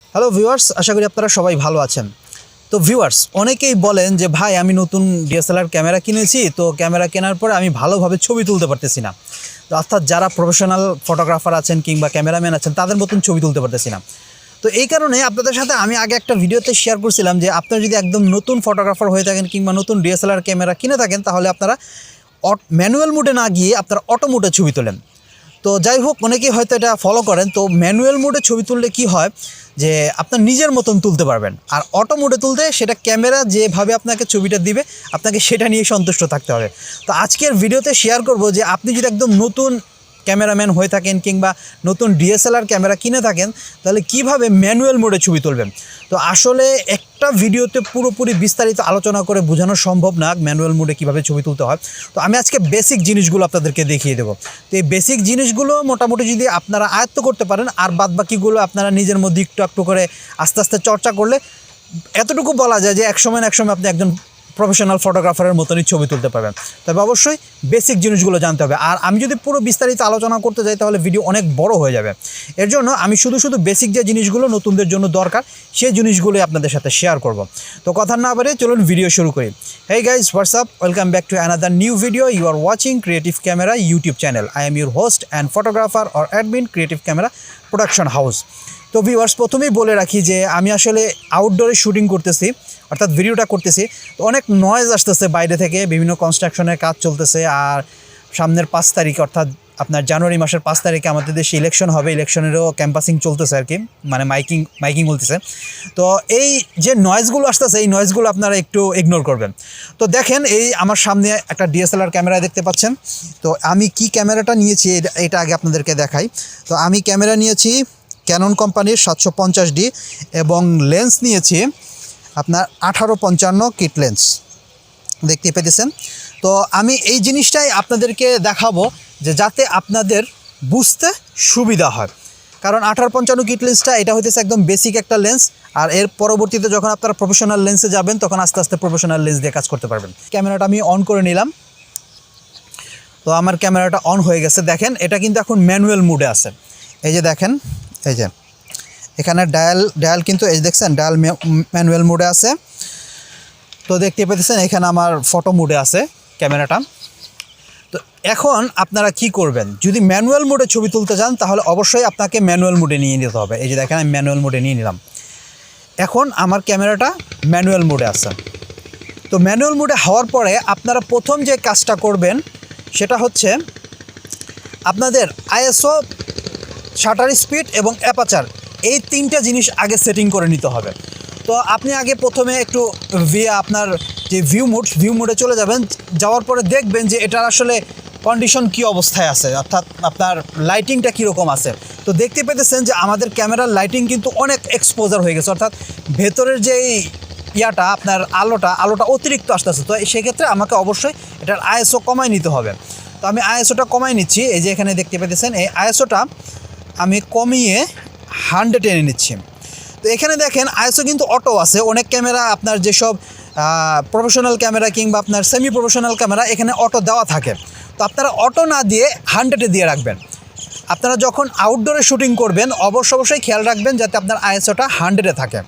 Hello viewers, আশা করি আপনারা সবাই ভালো আছেন। তো ভিউয়ার্স, অনেকেই বলেন যে ভাই আমি নতুন ডিএসএলআর ক্যামেরা কিনেছি, তো ক্যামেরা কেনার পরে আমি ভালোভাবে ছবি তুলতে পারতেছি না। তো অর্থাৎ যারা প্রফেশনাল ফটোগ্রাফার আছেন কিংবা ক্যামেরাম্যান আছেন তাদের মতন ছবি তুলতে পারতেছি না। তো এই কারণে আপনাদের সাথে আমি আগে একটা ভিডিওতে শেয়ার করছিলাম যে আপনারা যদি একদম নতুন ফটোগ্রাফার হয়ে থাকেন কিংবা নতুন ডিএসএলআর ক্যামেরা কিনে থাকেন, তাহলে আপনারা ম্যানুয়াল মোডে না গিয়ে আপনারা অটো মোডে ছবি তোলেন। তো যাই হোক, অনেকেই হয়তো এটা ফলো করেন। তো ম্যানুয়াল মোডে ছবি তুললে কি হয় যে আপনার নিজের মতন তুলতে পারবেন, আর অটো মোডে তুলতে সেটা ক্যামেরা যেভাবে আপনাকে ছবিটা দিবে আপনাকে সেটা নিয়ে সন্তুষ্ট থাকতে হবে। তো আজকের ভিডিওতে শেয়ার করব যে আপনি যদি একদম নতুন ক্যামেরাম্যান হয়ে থাকেন কিংবা নতুন ডিএসএলআর ক্যামেরা কিনে থাকেন, তাহলে কিভাবে ম্যানুয়াল মোডে ছবি তুলবেন। তো আসলে একটা ভিডিওতে পুরোপুরি বিস্তারিত আলোচনা করে বোঝানো সম্ভব না ম্যানুয়াল মোডে কীভাবে ছবি তুলতে হয়। তো আমি আজকে বেসিক জিনিসগুলো আপনাদেরকে দেখিয়ে দেবো। তো এই বেসিক জিনিসগুলো মোটামুটি যদি আপনারা আয়ত্ত করতে পারেন, আর বাদবাকিগুলো আপনারা নিজের মধ্যে একটু একটু করে আস্তে আস্তে চর্চা করলে এতটুকু বলা যায় যে একসময় আপনি একজন প্রফেশনাল ফটোগ্রাফারের মতনই ছবি তুলতে পারবেন। তবে অবশ্যই বেসিক জিনিসগুলো জানতে হবে। আর আমি যদি পুরো বিস্তারিত আলোচনা করতে যাই তাহলে ভিডিও অনেক বড় হয়ে যাবে। এর জন্য আমি শুধু বেসিক যে জিনিসগুলো নতুনদের জন্য দরকার সেই জিনিসগুলোই আপনাদের সাথে শেয়ার করব। তো কথা না বাড়িয়ে চলুন ভিডিও শুরু করি। Hey guys, WhatsApp, welcome back to another new video. You are watching creative camera YouTube channel. I am your host and photographer or admin creative camera production house. তো ভিউয়ার্স, প্রথমেই বলে রাখি যে আমি আসলে আউটডোরে শুটিং করতেছি, অর্থাৎ ভিডিওটা করতেছি। তো অনেক নয়েজ আসতেছে বাইরে থেকে, বিভিন্ন কনস্ট্রাকশনের কাজ চলতেছে। আর সামনের 5 তারিখ অর্থাৎ আপনার জানুয়ারি মাসের 5 তারিখে আমাদের দেশে ইলেকশন হবে, ইলেকশনেরও ক্যাম্পাসিং চলতেছে আর কি, মানে মাইকিং বলতেছে। তো এই যে নয়েজগুলো আসতেছে এই নয়েজগুলো আপনারা একটু ইগনোর করবেন। তো দেখেন, এই আমার সামনে একটা ডিএসএলআর ক্যামেরা দেখতে পাচ্ছেন। তো আমি কি ক্যামেরাটা নিয়েছি এটা আগে আপনাদেরকে দেখাই। তো আমি ক্যামেরা নিয়েছি ক্যানন কোম্পানির 750D এবং লেন্স নিয়েছি আপনার 1855 কিট লেন্স, দেখতে পেতেছেন। তো আমি এই জিনিসটাই আপনাদেরকে দেখাবো যে যাতে আপনাদের বুঝতে সুবিধা হয়। কারণ 1855 কিট লেন্সটা এটা হইতেছে একদম বেসিক একটা লেন্স। আর এর পরবর্তীতে যখন আপনারা প্রফেশনাল লেন্সে যাবেন তখন আস্তে আস্তে প্রফেশনাল লেন্স দিয়ে কাজ করতে পারবেন। ক্যামেরাটা আমি অন করে নিলাম। তো আমার ক্যামেরাটা অন হয়ে গেছে। দেখেন, এটা কিন্তু এখন ম্যানুয়াল মোডে আছে। এই যে দেখেন, এই যে এখানে ডায়াল কিন্তু এই দেখছেন, ডায়াল ম্যানুয়াল মোডে আছে। তো দেখতে পেতেছেন এখানে আমার ফটো মোডে আছে ক্যামেরাটা। তো এখন আপনারা কি করবেন, যদি ম্যানুয়াল মোডে ছবি তুলতে চান তাহলে অবশ্যই আপনাকে ম্যানুয়াল মোডে নিয়ে নিতে হবে। এই যে দেখেন, আমি ম্যানুয়াল মোডে নিয়ে নিলাম। এখন আমার ক্যামেরাটা ম্যানুয়াল মোডে আছে। তো ম্যানুয়াল মোডে হওয়ার পরে আপনারা প্রথম যে কাজটা করবেন সেটা হচ্ছে আপনাদের আইএসও, শাটার স্পিড এবং অ্যাপারচার, এই 3টা জিনিস আগে সেটিং করে নিতে হবে। তো আপনি আগে প্রথমে একটু আপনার যে ভিউ মোডে চলে যাবেন। যাওয়ার পরে দেখবেন যে এটার আসলে কন্ডিশন কি অবস্থায় আছে, অর্থাৎ আপনার লাইটিংটা কীরকম আছে। তো দেখতে পেতেছেন যে আমাদের ক্যামেরার লাইটিং কিন্তু অনেক এক্সপোজার হয়ে গেছে, অর্থাৎ ভেতরের যেই আপনার আলোটা অতিরিক্ত আসতেছে। তো সেক্ষেত্রে আমাকে অবশ্যই এটার আইএসও কমায় নিতে হবে। তো আমি আইএসওটা কমায় নিচ্ছি। এই যে এখানে দেখতে পেতেছেন এই আইএসওটা আমি কমিয়ে 100 এনে নিচ্ছি। তো এখানে দেখেন আইএসও কিন্তু অটো আছে। অনেক ক্যামেরা আপনার যেসব প্রফেশনাল ক্যামেরা কিংবা আপনার সেমি প্রফেশনাল ক্যামেরা এখানে অটো দেওয়া থাকে। তো আপনারা অটো না দিয়ে 100 দিয়ে রাখবেন। আপনারা যখন আউটডোরে শুটিং করবেন অবশ্যই খেয়াল রাখবেন যাতে আপনার আইএসওটা 100 থাকে।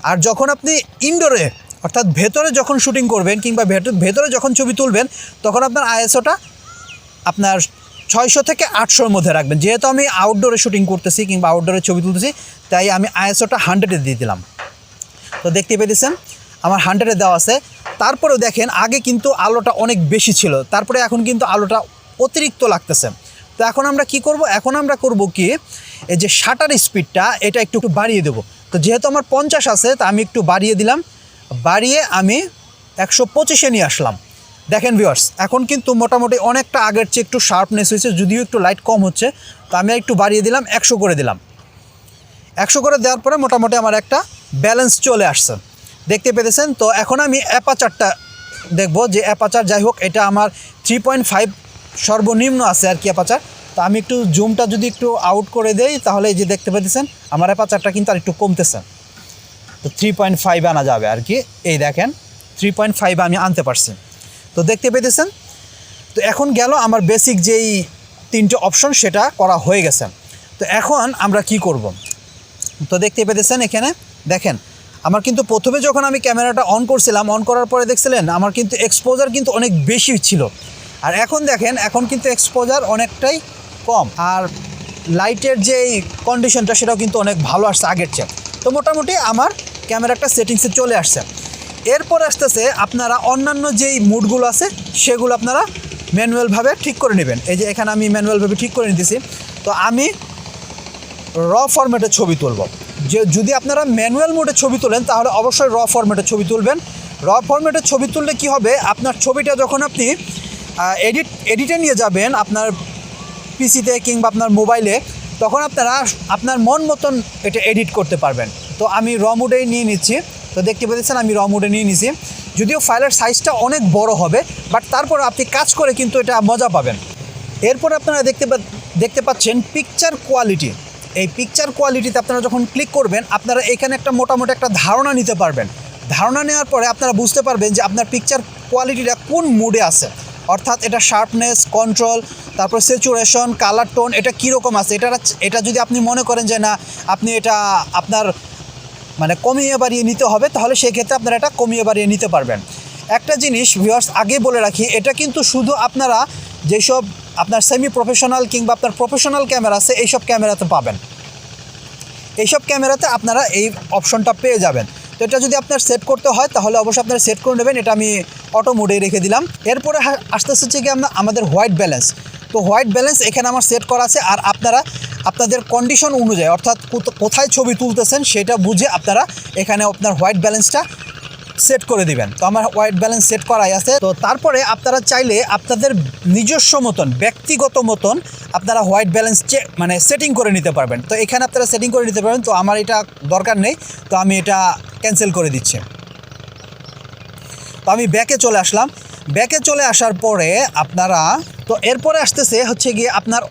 আর যখন আপনি ইনডোরে অর্থাৎ ভেতরে যখন শুটিং করবেন কিংবা ভেতরে যখন ছবি তুলবেন তখন আপনার আইএসওটা আপনার 600 থেকে 800-র মধ্যে রাখবেন। যেহেতু আমি আউটডোরে শুটিং করতেছি কিংবা আউটডোরে ছবি তুলতেছি, তাই আমি আইএসওটা 100 দিয়ে দিলাম। তো দেখতে পেতেছেন আমার 100 দেওয়া আছে। তারপরেও দেখেন আগে কিন্তু আলোটা অনেক বেশি ছিল, তারপরে এখন কিন্তু আলোটা অতিরিক্ত লাগতেছে। তো এখন আমরা কি করব, এখন আমরা করব কি, এই যে শাটার স্পিডটা এটা একটু বাড়িয়ে দেব। তো যেহেতু আমার 50 আছে তা আমি একটু বাড়িয়ে দিলাম, বাড়িয়ে আমি 125-এ নিয়ে আসলাম। দেখেন ভিউয়ার্স, এখন কিন্তু মোটামুটি অনেকটা আগের চেয়ে একটু শার্পনেস হয়েছে, যদিও একটু লাইট কম হচ্ছে। তো আমি একটু বাড়িয়ে দিলাম, 100 করে দিলাম। 100 করে দেওয়ার পরে মোটামুটি আমার একটা ব্যালেন্স চলে আসছে, দেখতে পেতেছেন। তো এখন আমি অ্যাপারচারটা দেখব যে অ্যাপারচার, যাই হোক এটা আমার 3.5 সর্বনিম্ন আছে আর কি অ্যাপারচার। তো আমি একটু জুমটা যদি একটু আউট করে দেই তাহলে এই যে দেখতে পেতেছেন আমার অ্যাপারচারটা কিন্তু আর একটু কমতেছে। তো 3.5 আনা যাবে আর কি। এই দেখেন 3.5 আমি আনতে পারছি। তো দেখতে পেতেছেন। তো এখন গেল আমার বেসিক যেই 3টে অপশন সেটা করা হয়ে গেছে। তো এখন আমরা কি করব, তো দেখতে পেতেছেন এখানে দেখেন আমার কিন্তু প্রথমে যখন আমি ক্যামেরাটা অন করছিলাম, অন করার পরে দেখছিলেন আমার কিন্তু এক্সপোজার কিন্তু অনেক বেশি ছিল, আর এখন দেখেন এখন কিন্তু এক্সপোজার অনেকটাই কম, আর লাইটের যে কন্ডিশনটা সেটাও কিন্তু অনেক ভালো আসছে আগের চেয়ে। তো মোটামুটি আমার ক্যামেরাটা সেটিংসে চলে আসছে। এরপর আসতেছে আপনারা অন্যান্য যেই মুডগুলো আছে সেগুলো আপনারা ম্যানুয়ালভাবে ঠিক করে নেবেন। এই যে এখানে আমি ম্যানুয়ালভাবে ঠিক করে নিতেছি। তো আমি র ফরম্যাটে ছবি তুলব। যদি আপনারা ম্যানুয়াল মোডে ছবি তোলেন তাহলে অবশ্যই র ফরম্যাটে ছবি তুলবেন। র ফরম্যাটে ছবি তুললে কি হবে, আপনার ছবিটা যখন আপনি এডিটে নিয়ে যাবেন আপনার পিসিতে কিংবা আপনার মোবাইলে, তখন আপনারা আপনার মন মতন এটা এডিট করতে পারবেন। তো আমি র মোডেই নিয়ে নিচ্ছি। তো দেখতে পেয়েছেন আমি র মোডে নিয়ে নিছি। যদিও ফাইলের সাইজটা অনেক বড় হবে, বাট তারপর আপনি কাজ করে কিন্তু এটা মজা পাবেন। এরপর আপনারা দেখতে পাচ্ছেন পিকচার কোয়ালিটি। এই পিকচার কোয়ালিটিতে আপনারা যখন ক্লিক করবেন আপনারা এখানে একটা মোটামুটি একটা ধারণা নিতে পারবেন। ধারণা নেওয়ার পরে আপনারা বুঝতে পারবেন যে আপনার পিকচার কোয়ালিটিটা কোন মুডে আছে, অর্থাৎ এটা শার্পনেস, কন্ট্রোল, তারপর স্যাচুরেশন, কালার টোন এটা কীরকম আছে। এটা যদি আপনি মনে করেন যে না আপনি এটা আপনার মানে কমিয়ে বাড়িয়ে নিতে হবে, তাহলে সেই ক্ষেত্রে আপনারা এটা কমিয়ে বাড়িয়ে নিতে পারবেন। একটা জিনিস ভিউয়ার্স আগে বলে রাখি, এটা কিন্তু শুধু আপনারা যেসব আপনার সেমি প্রফেশনাল কিংবা আপনার প্রফেশনাল ক্যামেরা আছে এইসব ক্যামেরাতে পাবেন। এইসব ক্যামেরাতে আপনারা এই অপশনটা পেয়ে যাবেন। তো এটা যদি আপনার সেট করতে হয় তাহলে অবশ্যই আপনারা সেট করে নেবেন। এটা আমি অটো মোডে রেখে দিলাম। এরপরে আস্তে আস্তে কি আমাদের হোয়াইট ব্যালেন্স। তো হোয়াইট ব্যালেন্স এখানে আমার সেট করা আছে, আর আপনারা আপনাদের কন্ডিশন অনুযায়ী অর্থাৎ কোথায় ছবি তুলতেছেন সেটা বুঝে আপনারা এখানে আপনার হোয়াইট ব্যালেন্সটা সেট করে দিবেন। তো আমার হোয়াইট ব্যালেন্স সেট করাই আছে। তো তারপরে আপনারা চাইলে আপনাদের নিজস্ব মতন ব্যক্তিগত মতন আপনারা হোয়াইট ব্যালেন্স মানে সেটিং করে নিতে পারবেন। তো এখানে আপনারা সেটিং করে নিতে পারবেন। তো আমার এটা দরকার নেই, তো আমি এটা ক্যান্সেল করে দিচ্ছি। তো আমি ব্যাকে চলে আসলাম। ব্যাকে চলে আসার পরে আপনারা তো এরপরে আসতেছে হচ্ছে গিয়ে আপনার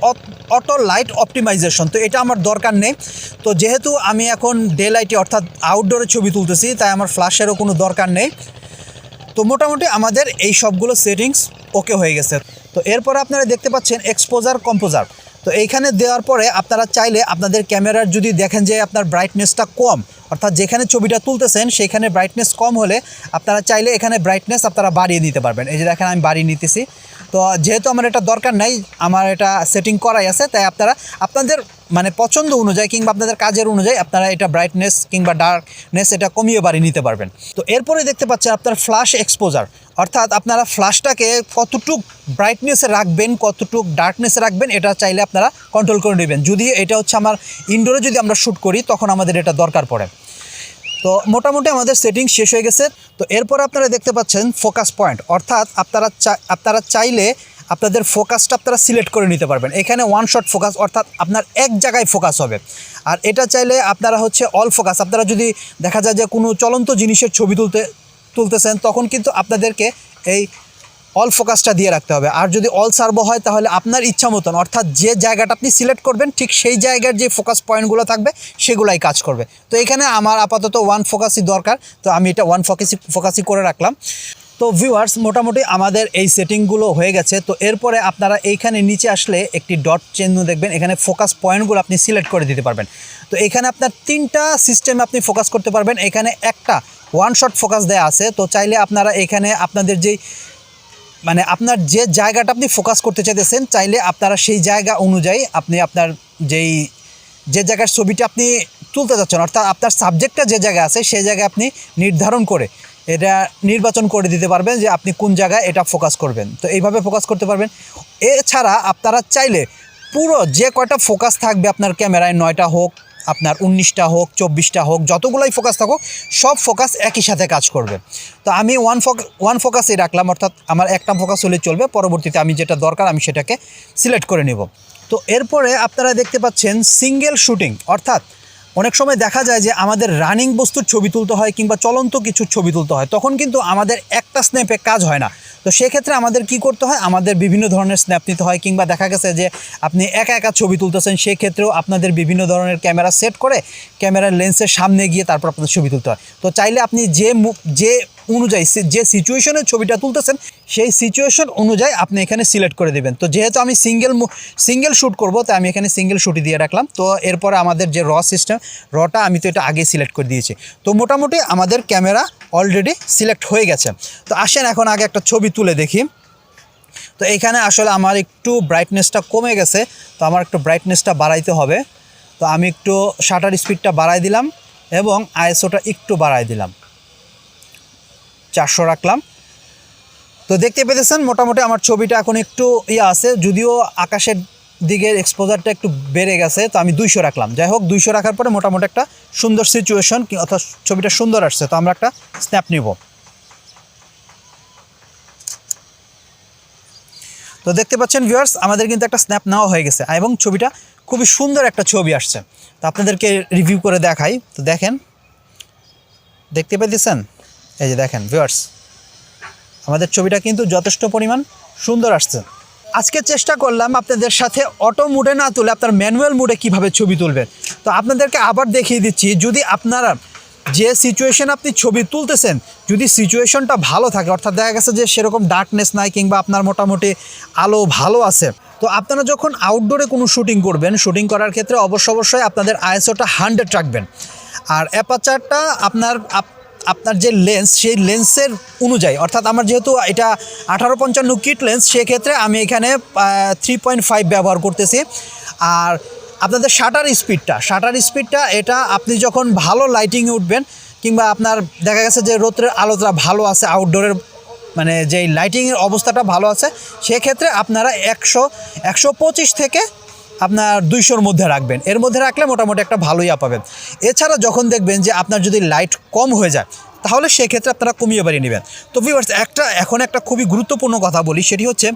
অটো লাইট অপটিমাইজেশন। তো এটা আমার দরকার নেই। তো যেহেতু আমি এখন ডে লাইটে অর্থাৎ আউটডোরে ছবি তুলতেছি, তাই আমার ফ্ল্যাশেরও কোনো দরকার নেই। তো মোটামুটি আমাদের এই সবগুলো সেটিংস ওকে হয়ে গেছে। তো এরপরে আপনারা দেখতে পাচ্ছেন এক্সপোজার, কম্পোজার। তো এইখানে দেওয়ার পরে আপনারা চাইলে আপনাদের ক্যামেরার যদি দেখেন যে আপনার ব্রাইটনেসটা কম, অর্থাৎ যেখানে ছবিটা তুলতেছেন সেইখানে ব্রাইটনেস কম হলে আপনারা চাইলে এখানে ব্রাইটনেস আপনারা বাড়িয়ে দিতে পারবেন। এই যে দেখেন আমি বাড়িয়ে নিতেছি। তো যেহেতু আমার এটা দরকার নাই, আমার এটা সেটিং করাই আছে, তাই আপনারা আপনাদের মানে পছন্দ অনুযায়ী কিংবা আপনাদের কাজের অনুযায়ী আপনারা এটা ব্রাইটনেস কিংবা ডার্কনেস এটা কমিয়ে বাড়িয়ে নিতে পারবেন। তো এরপরে দেখতে পাচ্ছেন আপনার ফ্ল্যাশ এক্সপোজার, অর্থাৎ আপনারা ফ্ল্যাশটাকে কতটুক ব্রাইটনেসে রাখবেন, কতটুক ডার্কনেসে রাখবেন এটা চাইলে আপনারা কন্ট্রোল করে নেবেন। যদি এটা হচ্ছে আমার ইনডোরে যদি আমরা শ্যুট করি তখন আমাদের এটা দরকার পড়ে। তো মোটামুটি আমাদের সেটিং শেষ হয়ে গেছে। তো এরপর আপনারা দেখতে পাচ্ছেন ফোকাস পয়েন্ট, অর্থাৎ আপনারা চাইলে আপনাদের ফোকাসটা আপনারা সিলেক্ট করে নিতে পারবেন। এখানে ওয়ান শট ফোকাস, অর্থাৎ আপনার এক জায়গায় ফোকাস হবে। আর এটা চাইলে আপনারা হচ্ছে অল ফোকাস। আপনারা যদি দেখা যায় যে কোনো চলন্ত জিনিসের ছবি তুলতেছেন তখন কিন্তু আপনাদেরকে এই অল ফোকাসটা দিয়ে রাখতে হবে। আর যদি অল সার্ভো হয় তাহলে আপনার ইচ্ছা মতন, অর্থাৎ যে জায়গাটা আপনি সিলেক্ট করবেন ঠিক সেই জায়গার যে ফোকাস পয়েন্টগুলো থাকবে সেগুলাই কাজ করবে। তো এখানে আমার আপাতত ওয়ান ফোকাসই দরকার, তো আমি এটা ওয়ান ফোকাসই করে রাখলাম। তো ভিউয়ার্স মোটামুটি আমাদের এই সেটিংগুলো হয়ে গেছে। তো এরপরে আপনারা এইখানে নিচে আসলে একটি ডট চিহ্ন দেখবেন, এখানে ফোকাস পয়েন্টগুলো আপনি সিলেক্ট করে দিতে পারবেন। তো এখানে আপনার 3টা সিস্টেমে আপনি ফোকাস করতে পারবেন। এখানে একটা ওয়ান শট ফোকাস দেয়া আছে। তো চাইলে আপনারা এখানে আপনাদের যেই মানে আপনার যে জায়গাটা আপনি ফোকাস করতে চাইতেছেন চাইলে আপনারা সেই জায়গা অনুযায়ী আপনি আপনার যে জায়গার ছবিটা আপনি তুলতে যাচ্ছেন, অর্থাৎ আপনার সাবজেক্টটা যে জায়গায় আছে সেই জায়গায় আপনি নির্ধারণ করে এটা নির্বাচন করে দিতে পারবেন যে আপনি কোন জায়গায় এটা ফোকাস করবেন। তো এইভাবে ফোকাস করতে পারবেন। এছাড়া আপনারা চাইলে পুরো যে কয়টা ফোকাস থাকবে আপনার ক্যামেরায়, 9টা হোক, আপনার 19টা হোক, 24টা হোক, যতগুলোই ফোকাস থাকুক সব ফোকাস একই সাথে কাজ করবে। তো আমি ওয়ান ফোকাসই রাখলাম, অর্থাৎ আমার একটা ফোকাস হলে চলবে। পরবর্তীতে আমি যেটা দরকার আমি সেটাকে সিলেক্ট করে নেব। তো এরপরে আপনারা দেখতে পাচ্ছেন সিঙ্গেল শুটিং, অর্থাৎ অনেক সময় দেখা যায় যে আমাদের রানিং বস্তুর ছবি তুলতে হয় কিংবা চলন্ত কিছু ছবি তুলতে হয়, তখন কিন্তু আমাদের একটা স্ন্যাপে কাজ হয় না। তো সেক্ষেত্রে আমাদের কি করতে হয়, আমাদের বিভিন্ন ধরনের স্ন্যাপ নিতে হয়, কিংবা দেখা গেছে যে আপনি একা একা ছবি তুলতেছেন, সেক্ষেত্রেও আপনাদের বিভিন্ন ধরনের ক্যামেরা সেট করে ক্যামেরার লেন্সের সামনে গিয়ে তারপর আপনাদের ছবি তুলতে হয়। তো চাইলে আপনি যে অনুযায়ী যে সিচুয়েশনের ছবিটা তুলতেছেন সেই সিচুয়েশন অনুযায়ী আপনি এখানে সিলেক্ট করে দেবেন। তো যেহেতু আমি সিঙ্গেল শ্যুট করব, তাই আমি এখানে সিঙ্গেল শ্যুটই দিয়ে রাখলাম। তো এরপরে আমাদের যে রটা আমি তো এটা আগে সিলেক্ট করে দিয়েছি। তো মোটামুটি আমাদের ক্যামেরা অলরেডি সিলেক্ট হয়ে গেছে। তো আসেন এখন আগে একটা ছবি তুলে দেখি। তো এইখানে আসলে আমার একটু ব্রাইটনেসটা কমে গেছে, তো আমার একটু ব্রাইটনেসটা বাড়াইতে হবে। তো আমি একটু শাটার স্পিডটা বাড়াই দিলাম এবং আইএসওটা একটু বাড়াই দিলাম, 400 রাখলাম। তো দেখতে পেতেছেন মোটামুটি আমার ছবিটা এখন একটু আছে, যদিও আকাশের দিকের এক্সপোজারটা একটু বেড়ে গেছে। তো আমি 200 রাখলাম। যাই হোক, 200 রাখার পরে মোটামুটি একটা সুন্দর সিচুয়েশন অর্থাৎ ছবিটা সুন্দর আসছে। তো আমরা একটা স্ন্যাপ নিব। তো দেখতে পাচ্ছেন ভিউয়ার্স, আমাদের কিন্তু একটা স্ন্যাপ নেওয়া হয়ে গেছে এবং ছবিটা খুবই সুন্দর একটা ছবি আসছে। তো আপনাদেরকে রিভিউ করে দেখাই। তো দেখেন, দেখতে পেতেছেন, এই যে দেখেন ভিউয়ার্স, আমাদের ছবিটা কিন্তু যথেষ্ট পরিমাণ সুন্দর আসছে। আজকে চেষ্টা করলাম আপনাদের সাথে অটো মুডে না তুলে আপনার ম্যানুয়াল মুডে কিভাবে ছবি তুলবেন। তো আপনাদেরকে আবার দেখিয়ে দিচ্ছি, যদি আপনারা যে সিচুয়েশন আপনি ছবি তুলতেছেন যদি সিচুয়েশনটা ভালো থাকে, অর্থাৎ দেখা গেছে যে সেরকম ডার্কনেস নাই কিংবা আপনার মোটামুটি আলো ভালো আছে, তো আপনারা যখন আউটডোরে কোনো শুটিং করবেন, শুটিং করার ক্ষেত্রে অবশ্যই আপনাদের আইএসওটা 100 রাখবেন। আর অ্যাপারচারটা আপনার যে লেন্স, সেই লেন্সের অনুযায়ী, অর্থাৎ আমার যেহেতু এটা 18-55 কিট লেন্স, সেক্ষেত্রে আমি এখানে 3.5 ব্যবহার করতেছি। আর আপনাদের শাটার স্পিডটা এটা আপনি যখন ভালো লাইটিংয়ে উঠবেন কিংবা আপনার দেখা গেছে যে রোদ্রের আলোটা ভালো আছে, আউটডোরের মানে যেই লাইটিংয়ের অবস্থাটা ভালো আছে, সেক্ষেত্রে আপনারা 125 থেকে আপনার 200-র মধ্যে রাখবেন। এর মধ্যে রাখলে মোটামুটি একটা ভালোই পাবেন। এছাড়া যখন দেখবেন যে আপনার যদি লাইট কম হয়ে যায়, তাহলে সেক্ষেত্রে আপনারা কমিয়ে বাড়িয়ে নেবেন। তো ভিউয়ার্স, এখন একটা খুবই গুরুত্বপূর্ণ কথা বলি, সেটি হচ্ছে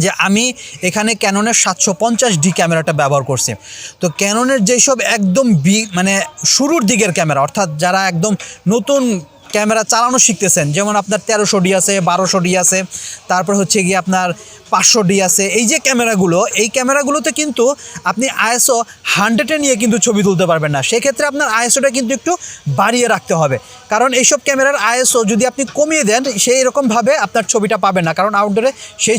যে আমি এখানে ক্যাননের 750D ক্যামেরাটা ব্যবহার করছি। তো ক্যাননের যেসব একদম মানে শুরুর দিকের ক্যামেরা, অর্থাৎ যারা একদম নতুন ক্যামেরা চালানো শিখতেছেন, যেমন আপনার 1300D আছে, 1200D আছে, তারপর হচ্ছে গিয়ে আপনার 500D আছে, এই যে এই ক্যামেরাগুলোতে কিন্তু আপনি আইএসও 100-এ নিয়ে কিন্তু ছবি তুলতে পারবেন না। সেক্ষেত্রে আপনার আইএসওটা কিন্তু একটু বাড়িয়ে রাখতে হবে, কারণ এইসব ক্যামেরার আইএসও যদি আপনি কমিয়ে দেন, সেই রকমভাবে আপনার ছবিটা পাবেন না, কারণ আউটডোরে সেই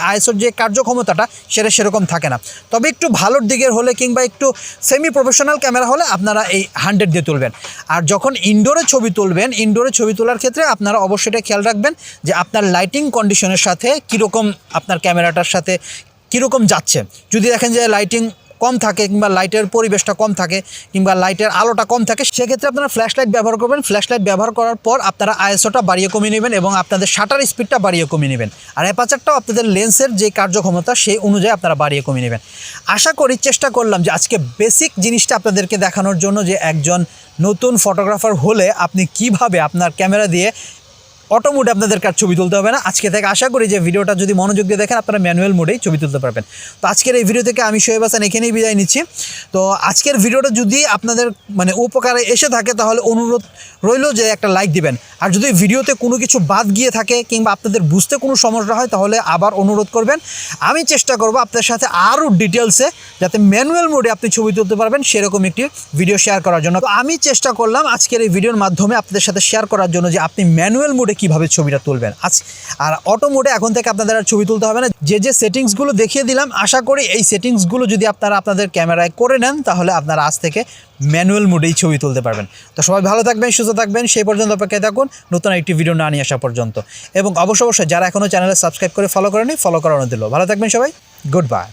আইএসওর যে কার্যক্ষমতাটা সেটা সেরকম থাকে না। তবে একটু ভালোর দিকের হলে কিংবা একটু সেমি প্রফেশনাল ক্যামেরা হলে আপনারা এই 100 দিয়ে তুলবেন। আর যখন ইনডোরে ছবি তোলার ক্ষেত্রে আপনারা অবশ্যই এটা খেয়াল রাখবেন যে আপনার লাইটিং কন্ডিশনের সাথে কীরকম, আপনার ক্যামেরাটার সাথে কীরকম যাচ্ছে। যদি দেখেন যে লাইটিং কম থাকে কিংবা লাইটের পরিবেশটা কম থাকে কিংবা লাইটের আলোটা কম থাকে, সেক্ষেত্রে আপনারা ফ্ল্যাশ লাইট ব্যবহার করবেন। ফ্ল্যাশ লাইট ব্যবহার করার পর আপনারা আইএসওটা বাড়িয়ে কমিয়ে নেবেন এবং আপনাদের শাটার স্পিডটা বাড়িয়ে কমিয়ে নেবেন। আর অ্যাপারচারটাও আপনাদের লেন্সের যে কার্যক্ষমতা সেই অনুযায়ী আপনারা বাড়িয়ে কমিয়ে নেবেন। আশা করি, চেষ্টা করলাম যে আজকে বেসিক জিনিসটা আপনাদেরকে দেখানোর জন্য, যে একজন নতুন ফটোগ্রাফার হলে আপনি কিভাবে আপনার ক্যামেরা দিয়ে অটো মোডে আপনাদের কাছে ছবি তুলতে হবে না। আজকে থেকে আশা করি যে ভিডিওটা যদি মনোযোগ দিয়ে দেখেন, আপনারা ম্যানুয়াল মোডেই ছবি তুলতে পারবেন। তো আজকের এই ভিডিও থেকে আমি সোহেব হাসান এখানেই বিদায় নিচ্ছি। তো আজকের ভিডিওটা যদি আপনাদের মানে উপকারে এসে থাকে, তাহলে অনুরোধ রইল যে একটা লাইক দিবেন। আর যদি ভিডিওতে কোনো কিছু বাদ গিয়ে থাকে কিংবা আপনাদের বুঝতে কোনো সমস্যা হয়, তাহলে আবার অনুরোধ করবেন। আমি চেষ্টা করব আপনার সাথে আরও ডিটেলসে, যাতে ম্যানুয়াল মোডে আপনি ছবি তুলতে পারবেন, সেরকম একটি ভিডিও শেয়ার করার জন্য। তো আমি চেষ্টা করলাম আজকের এই ভিডিওর মাধ্যমে আপনাদের সাথে শেয়ার করার জন্য যে আপনি ম্যানুয়াল মোডে কীভাবে ছবিটা তুলবেন। আর অটো মোডে এখন থেকে আপনাদের আর ছবি তুলতে হবে না। যে সেটিংসগুলো দেখিয়ে দিলাম, আশা করি এই সেটিংসগুলো যদি আপনারা আপনাদের ক্যামেরায় করে নেন, তাহলে আপনারা আজ থেকে ম্যানুয়াল মোডেই ছবি তুলতে পারবেন। তো সবাই ভালো থাকবেন, সুস্থ থাকবেন, সেই পর্যন্ত অপেক্ষায় থাকুন নতুন একটি ভিডিও না নিয়ে আসা পর্যন্ত। এবং অবশ্যই যারা এখনও চ্যানেলে সাবস্ক্রাইব করে ফলো করেনি, ফলো করানো দিল। ভালো থাকবেন সবাই, গুড বাই।